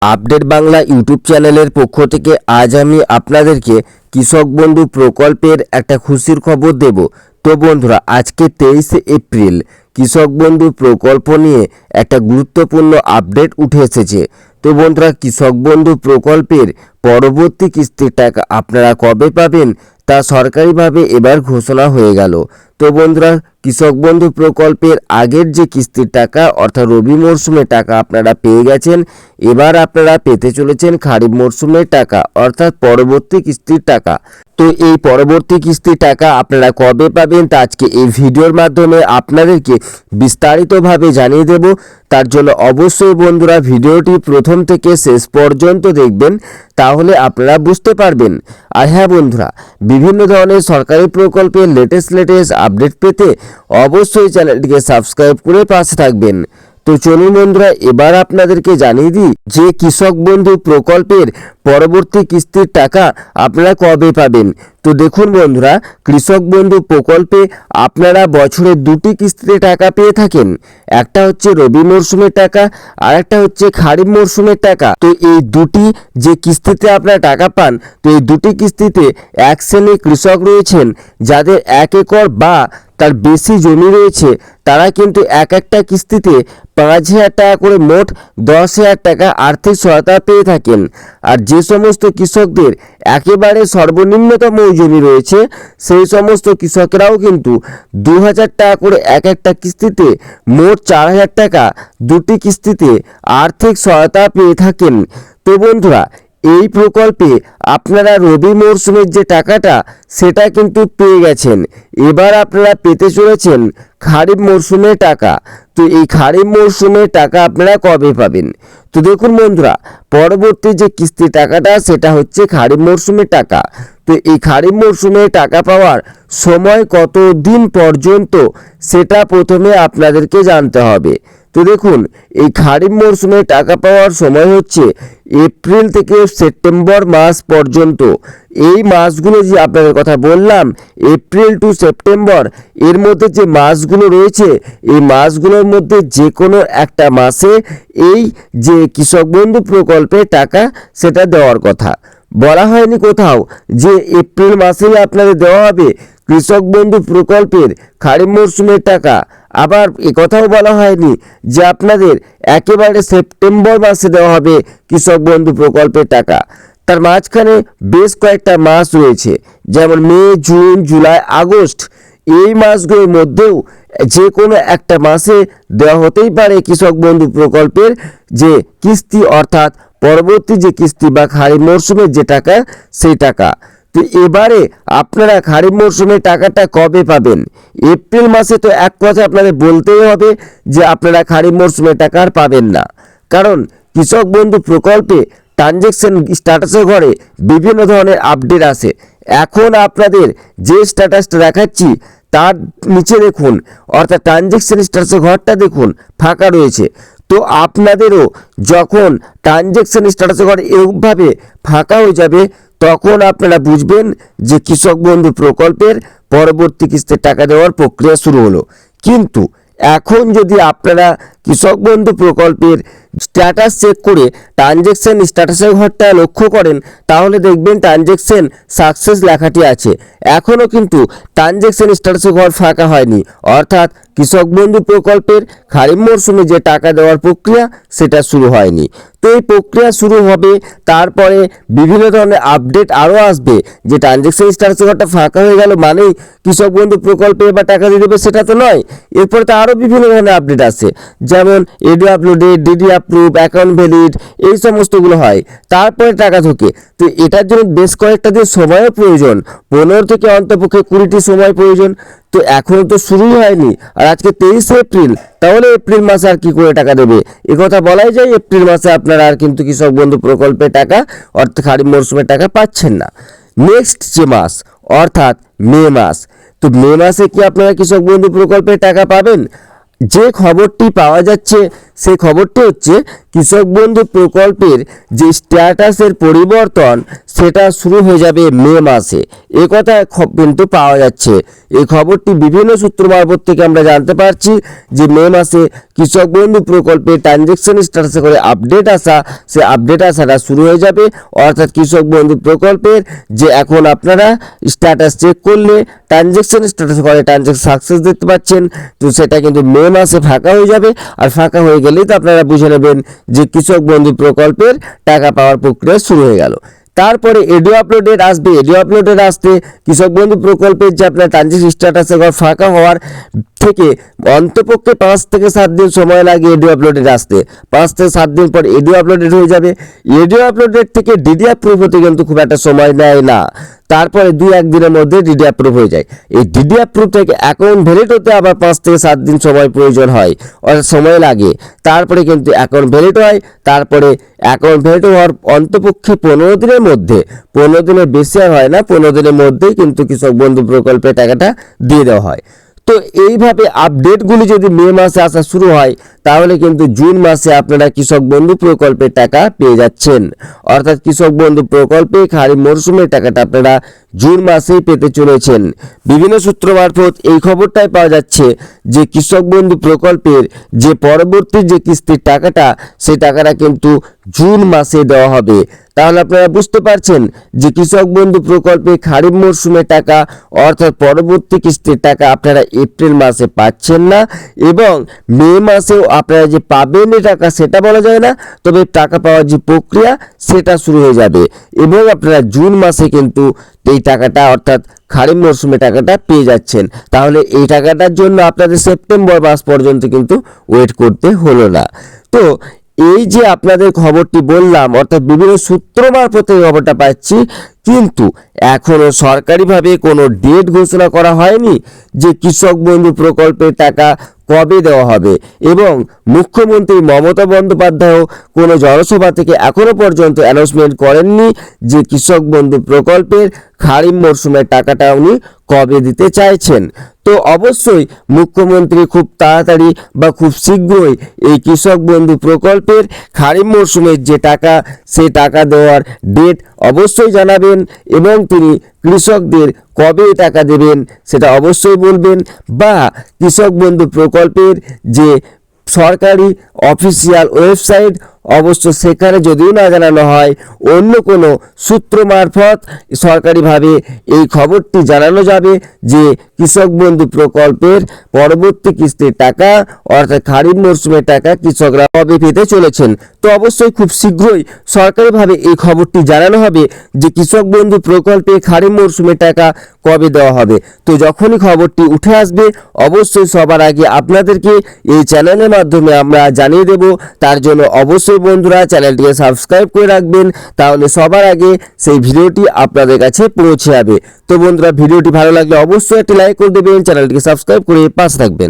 Update Bangla YouTube চ্যানেলের পক্ষ থেকে আজ আমি আপনাদেরকে কৃষক বন্ধু প্রকল্পের একটা খুশির খবর দেব। তো বন্ধুরা, আজকে 23 এপ্রিল কৃষক বন্ধু প্রকল্প নিয়ে একটা গুরুত্বপূর্ণ আপডেট উঠে এসেছে। তো বন্ধুরা, কৃষক বন্ধু প্রকল্পের পরবর্তী কিস্তির টাকা আপনারা কবে পাবেন তা সরকারিভাবে এবার ঘোষণা হয়ে গেল। তো বন্ধুরা, কৃষক বন্ধু প্রকল্পের আগের যে কিস্তির টাকা অর্থাৎ রবি মরশুমের টাকা আপনারা পেয়ে গেছেন, এবার আপনারা পেতে চলেছেন খারিফ মরশুমের টাকা অর্থাৎ পরবর্তী কিস্তির টাকা। তো এই পরবর্তী কিস্তির টাকা আপনারা কবে পাবেন তা আজকে এই ভিডিওর মাধ্যমে আপনাদেরকে বিস্তারিতভাবে জানিয়ে দেব। তার জন্য অবশ্যই বন্ধুরা ভিডিওটি প্রথম থেকে শেষ পর্যন্ত দেখবেন, তাহলে আপনারা বুঝতে পারবেন। আর হ্যাঁ বন্ধুরা, বিভিন্ন ধরনের সরকারি প্রকল্পের লেটেস্ট আপডেট পেতে অবশ্যই চ্যানেলটিকে সাবস্ক্রাইব করে পাশে থাকবেন। তো চলুন বন্ধুরা, এবার আপনাদেরকে জানিয়ে দিই যে কৃষক বন্ধু প্রকল্পের পরবর্তী কিস্তির টাকা আপনারা কবে পাবেন। তো দেখুন বন্ধুরা, কৃষক বন্ধু প্রকল্পে আপনারা বছরে দুটি কিস্তিতে টাকা পেয়ে থাকেন। একটা হচ্ছে রবি মরশুমের টাকা আর একটা হচ্ছে খারিফ মরশুমের টাকা। তো এই দুটি যে কিস্তিতে আপনারা টাকা পান, তো এই দুটি কিস্তিতে এক শ্রেণীর কৃষক রয়েছেন যাদের 1 একর বা তার বেশি জমি রয়েছে, তারা কিন্তু একটা কিস্তিতে 5,000 টাকা করে মোট 10,000 টাকা আর্থিক সহায়তা পেয়ে থাকেন। আর যে সমস্ত কৃষকদের একেবারে সর্বনিম্নতম জমি রয়েছে, সেই সমস্ত কৃষকরাও কিন্তু 2,000 টাকা করে একটা কিস্তিতে মোট 4,000 টাকা দুটি কিস্তিতে আর্থিক সহায়তা পেয়ে থাকেন। তো বন্ধুরা, এই প্রকল্পে আপনারা রবি মরশুমের যে টাকাটা সেটা কিন্তু পেয়ে গেছেন, এবার আপনারা পেতে চলেছেন খারিফ মরশুমের টাকা। তো এই খারিফ মরশুমের টাকা আপনারা কবে পাবেন? তো দেখুন বন্ধুরা, পরবর্তী যে কিস্তির টাকাটা সেটা হচ্ছে খারিফ মরশুমের টাকা। তো এই খারিফ মরশুমে টাকা পাওয়ার সময় কত দিন পর্যন্ত সেটা প্রথমে আপনাদেরকে জানতে হবে। তো দেখুন, এই খারিফ মরশুমে টাকা পাওয়ার সময় হচ্ছে এপ্রিল থেকে সেপ্টেম্বর মাস পর্যন্ত। এই মাসগুলো যে আপনাদের কথা বললাম, এপ্রিল টু সেপ্টেম্বর, এর মধ্যে যে মাসগুলো রয়েছে, এই মাসগুলোর মধ্যে যে কোনো একটা মাসে এই যে কৃষক বন্ধু প্রকল্পের টাকা সেটা দেওয়ার কথা। বলা হয়নি কোথাও যে এপ্রিল মাসেই আপনাদের দেওয়া হবে কৃষক বন্ধু প্রকল্পের খারিফ মরশুমের টাকা। আবার কথাও বলা হয়নি যে আপনাদের একেবারে সেপ্টেম্বর মাসে দেওয়া হবে কৃষক বন্ধু প্রকল্পের টাকা। তার মাঝখানে বেশ কয়েকটা মাস রয়েছে, যেমন মে, জুন, জুলাই, আগস্ট। এই মাসগুলোর মধ্যেও যে কোনো একটা মাসে দেওয়া হতেই পারে কৃষক বন্ধু প্রকল্পের যে কিস্তি, অর্থাৎ পরবর্তী যে কিস্তি বা খারিফ মরশুমের যে টাকা সেই টাকা। তো এবারে আপনারা খারিফ মরশুমের টাকাটা কবে পাবেন? এপ্রিল মাসে তো এক কথা আপনাদের বলতেই হবে যে আপনারা খারিফ মরশুমের টাকা আর পাবেন না, কারণ কৃষক বন্ধু প্রকল্পে ট্রানজ্যাকশন স্ট্যাটাসের ঘরে বিভিন্ন ধরনের আপডেট আসে। এখন আপনাদের যে স্ট্যাটাসটা দেখাচ্ছি তার নিচে দেখুন, অর্থাৎ ট্রানজ্যাকশন স্ট্যাটাসের ঘরটা দেখুন ফাঁকা রয়েছে। তো আপনাদেরও যখন ট্রানজ্যাকশন স্ট্যাটাসের ঘর এরকমভাবে ফাঁকা হয়ে যাবে, তখন আপনারা বুঝবেন যে কৃষক বন্ধু প্রকল্পের পরবর্তী কিস্তির টাকা দেওয়ার প্রক্রিয়া শুরু হলো। কিন্তু এখন যদি আপনারা কৃষক বন্ধু প্রকল্পের স্ট্যাটাস চেক করে ট্রানজ্যাকশন স্ট্যাটাসের ঘরটা লক্ষ্য করেন, তাহলে দেখবেন ট্রানজ্যাকশন সাকসেস লেখাটি আছে। এখনও কিন্তু ট্রানজ্যাকশন স্ট্যাটাসের ঘর ফাঁকা হয়নি, অর্থাৎ কৃষক বন্ধু প্রকল্পের খারিফ মরশুমে যে টাকা দেওয়ার প্রক্রিয়া সেটা শুরু হয়নি। তো এই প্রক্রিয়া শুরু হবে, তারপরে বিভিন্ন ধরনের আপডেট আরও আসবে যে ট্রানজ্যাকশন স্ট্যাটাসের ঘরটা ফাঁকা হয়ে গেল মানেই কৃষক বন্ধু প্রকল্পে এবার টাকা দিয়ে দেবে, সেটা তো নয়। এরপরে তো আরও বিভিন্ন ধরনের আপডেট আসে, যেমন এডি uploaded, DD approve, account valid, এই সমস্তগুলো হয়, তারপরে টাকা ঢোকে। তো এটার জন্য বেশ কয়েকটা দিন সময়ও প্রয়োজন, 15 থেকে অন্তপক্ষে 20টি সময় প্রয়োজন। তো এখনও তো শুরুই হয়নি, আর আজকে 23 এপ্রিল, তাহলে এপ্রিল মাসে আর কি করে টাকা দেবে? কথা বলাই যায় এপ্রিল মাসে আপনারা আর কিন্তু কৃষক বন্ধু প্রকল্পের টাকা অর্থাৎ খারিফ মরশুমের টাকা পাচ্ছেন না। নেক্সট যে মাস অর্থাৎ মে মাস, তো মে মাসে কি আপনারা কৃষক বন্ধু প্রকল্পের টাকা পাবেন? যে খবরটি পাওয়া যাচ্ছে সেই খবরটি হচ্ছে কৃষক বন্ধু প্রকল্পের যে স্ট্যাটাসের পরিবর্তন সেটা শুরু হয়ে যাবে মে মাসে। এ কথা কিন্তু পাওয়া যাচ্ছে। এই খবরটি বিভিন্ন সূত্র মারফত থেকে আমরা জানতে পারছি যে মে মাসে কৃষক বন্ধু প্রকল্পের ট্রানজ্যাকশন স্ট্যাটাসে করে আপডেট আসা, সে আপডেট আসাটা শুরু হয়ে যাবে। অর্থাৎ কৃষক বন্ধু প্রকল্পের যে এখন আপনারা স্ট্যাটাস চেক করলে ট্রানজ্যাকশন স্ট্যাটাসে করে ট্রানজ্যাকশন সাকসেস দেখতে পাচ্ছেন, তো সেটা কিন্তু মে মাসে ফাঁকা হয়ে যাবে। আর ফাঁকা হয়ে গেলেই তো আপনারা বুঝে নেবেন যে কৃষক বন্ধু প্রকল্পের টাকা পাওয়ার প্রক্রিয়া শুরু হয়ে গেল। তারপরে এডিও আপলোডেড আসবে। এডিও আপলোডেড আসতে কৃষক বন্ধু প্রকল্পের যে আপনার ট্রানজ্যাকশন স্ট্যাটাসে ফাঁকা হওয়ার থেকে অন্তপক্ষে 5 থেকে 7 দিন সময় লাগে এডিও আপলোডেড আসতে। 5 থেকে 7 দিন পর এডিও আপলোডেড হয়ে যাবে। এডিও আপলোডেড থেকে ডিডি অ্যাপ্রুভ হতে কিন্তু খুব একটা সময় নেয় না। তারপরে 2-1 দিনের মধ্যে ডিডি অ্যাপ্রুভ হয়ে যায়। এই ডিডি অ্যাপ্রুভ থেকে অ্যাকাউন্ট ভ্যালিড হতে আবার 5 থেকে 7 দিন সময় প্রয়োজন হয়, অর্থাৎ সময় লাগে। তারপরে কিন্তু অ্যাকাউন্ট ভ্যালিড হয়। তারপরে অ্যাকাউন্ট ভ্যালিড হওয়ার অন্তপক্ষে 15 দিনের মধ্যে, 15 দিনের বেশি আর হয় না, 15 দিনের মধ্যেই কিন্তু কৃষক বন্ধু প্রকল্পের টাকাটা দিয়ে দেওয়া হয়। তো এইভাবে আপডেটগুলি যদি মে মাসে আসা শুরু হয় তাহলে কিন্তু জুন মাসে আপনারা কৃষক বন্ধু প্রকল্পের টাকা পেয়ে যাচ্ছেন। অর্থাৎ কৃষক বন্ধু প্রকল্পে খারিফ মরশুমের টাকাটা আপনারা জুন মাসেই পেতে চলেছেন। বিভিন্ন সূত্র মারফত এই খবরটাই পাওয়া যাচ্ছে যে কৃষক বন্ধু প্রকল্পের যে পরবর্তী যে কিস্তির টাকাটা, সেই টাকাটা কিন্তু জুন মাসে দেওয়া হবে। তাহলে আপনারা বুঝতে পারছেন যে কৃষক বন্ধু প্রকল্পে খারিফ মরশুমের টাকা অর্থাৎ পরবর্তী কিস্তির টাকা আপনারা এপ্রিল মাসে পাচ্ছেন না, এবং মে মাসেও আপনারা যে পাবেন এই টাকা সেটা বলা যায় না, তবে টাকা পাওয়ার যে প্রক্রিয়া সেটা শুরু হয়ে যাবে। এবং আপনারা জুন মাসে কিন্তু এই টাকাটা অর্থাৎ খারিফ মরশুমে টাকাটা পেয়ে যাচ্ছেন। তাহলে এই টাকাটার জন্য আপনাদের সেপ্টেম্বর মাস পর্যন্ত কিন্তু ওয়েট করতে হলো না। তো এই যে আপনাদের খবরটি বললাম, অর্থাৎ বিভিন্ন সূত্র মারফত এই খবরটা পাচ্ছি, কিন্তু এখনো সরকারিভাবে কোনো ডেট ঘোষণা করা হয়নি যে কৃষক বন্ধু প্রকল্পের টাকা কবে দেওয়া হবে। এবং মুখ্যমন্ত্রী মমতা বন্দ্যোপাধ্যায়ও কোনো জনসভা থেকে এখনো পর্যন্ত অ্যানাউন্সমেন্ট করেননি যে কৃষক বন্ধু প্রকল্পের খারিফ মরশুমের টাকাটা উনি কবে দিতে চাইছেন। তো অবশ্যই মুখ্যমন্ত্রী খুব তাড়াতাড়ি বা খুব শীঘ্রই এই কৃষক বন্ধু প্রকল্পের খারিফ মরশুমের যে টাকা, সেই টাকা দেওয়ার ডেট অবশ্যই জানাবেন, এবং তিনি কৃষকদের কবে টাকা দেবেন সেটা অবশ্যই বলবেন। বা কৃষক বন্ধু প্রকল্পের যে সরকারি অফিসিয়াল ওয়েবসাইট, অবশ্য সেখানে যদিও না জানানো হয়, অন্য কোনো সূত্র মারফত সরকারিভাবে এই খবরটি জানানো যাবে যে কৃষক বন্ধু প্রকল্পের পরবর্তী কিস্তির টাকা অর্থাৎ খারিফ মরশুমের টাকা কৃষকরা কবে পেতে চলেছেন। তো অবশ্যই খুব শীঘ্রই সরকারিভাবে এই খবরটি জানানো হবে যে কৃষক বন্ধু প্রকল্পে খারিফ মরশুমের টাকা কবে দেওয়া হবে। তো যখনই খবরটি উঠে আসবে অবশ্যই সবার আগে আপনাদেরকে এই চ্যানেলের মাধ্যমে আমরা জানিয়ে দেব। তার জন্য অবশ্যই বন্ধুরা চ্যানেলটিকে সাবস্ক্রাইব করে রাখবেন, তাহলে সবার আগে সেই ভিডিওটি আপনাদের কাছে পৌঁছে যাবে। তো বন্ধুরা, ভিডিওটি ভালো লাগলে অবশ্যই একটি লাইক করে দেবেন, চ্যানেলটিকে সাবস্ক্রাইব করে পাশে থাকবেন।